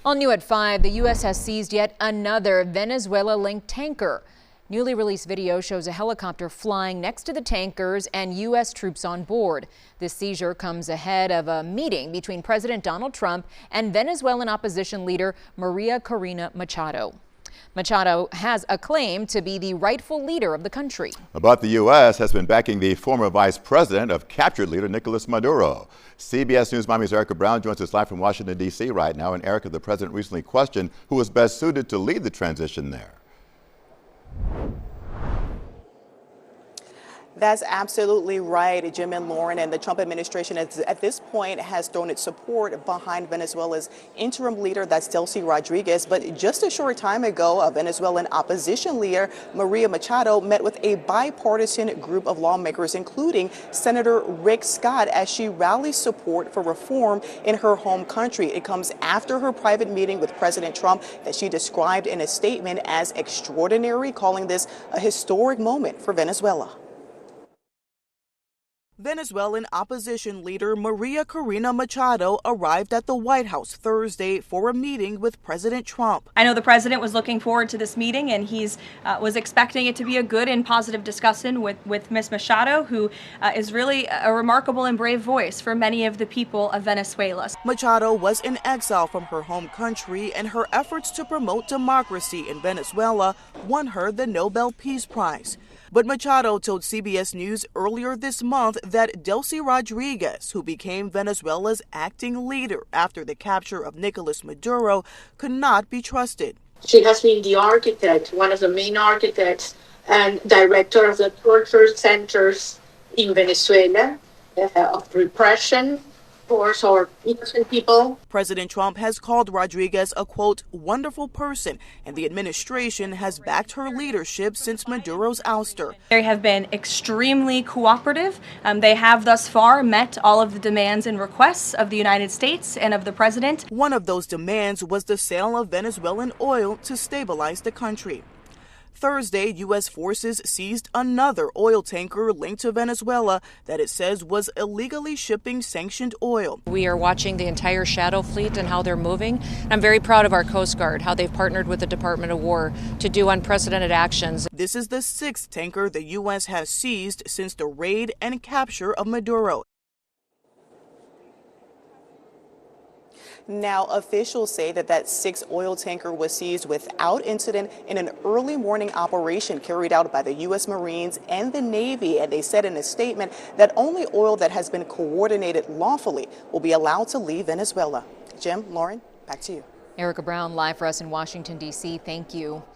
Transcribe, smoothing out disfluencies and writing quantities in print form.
All new at 5, the U.S. has seized yet another Venezuela-linked tanker. Newly released video shows a helicopter flying next to the tankers and U.S. troops on board. This seizure comes ahead of a meeting between President Donald Trump and Venezuelan opposition leader Maria Corina Machado. Machado has acclaimed to be the rightful leader of the country. But the U.S. has been backing the former vice president of captured leader Nicolas Maduro. CBS News Miami's Erica Brown joins us live from Washington, D.C. right now. And Erica, the president recently questioned who was best suited to lead the transition there. That's absolutely right, Jim and Lauren, and the Trump administration at this point has thrown its support behind Venezuela's interim leader, that's Delcy Rodriguez. But just a short time ago, a Venezuelan opposition leader, Maria Machado, met with a bipartisan group of lawmakers, including Senator Rick Scott, as she rallies support for reform in her home country. It comes after her private meeting with President Trump that she described in a statement as extraordinary, calling this a historic moment for Venezuela. Venezuelan opposition leader Maria Corina Machado arrived at the White House Thursday for a meeting with President Trump. I know the president was looking forward to this meeting, and he's was expecting it to be a good and positive discussion with Ms. Machado, who is really a remarkable and brave voice for many of the people of Venezuela. Machado was in exile from her home country, and her efforts to promote democracy in Venezuela won her the Nobel Peace Prize. But Machado told CBS News earlier this month that Delcy Rodriguez, who became Venezuela's acting leader after the capture of Nicolas Maduro, could not be trusted. She has been the architect, one of the main architects and director of the torture centers in Venezuela, of repression for innocent people. President Trump has called Rodriguez a, quote, wonderful person, and the administration has backed her leadership since Maduro's ouster. They have been extremely cooperative. They have thus far met all of the demands and requests of the United States and of the president. One of those demands was the sale of Venezuelan oil to stabilize the country. Thursday, U.S. forces seized another oil tanker linked to Venezuela that it says was illegally shipping sanctioned oil. We are watching the entire shadow fleet and how they're moving. I'm very proud of our Coast Guard, how they've partnered with the Department of War to do unprecedented actions. This is the sixth tanker the U.S. has seized since the raid and capture of Maduro. Now, officials say that sixth oil tanker was seized without incident in an early morning operation carried out by the U.S. Marines and the Navy. And they said in a statement that only oil that has been coordinated lawfully will be allowed to leave Venezuela. Jim, Lauren, back to you. Erica Brown live for us in Washington, D.C. Thank you.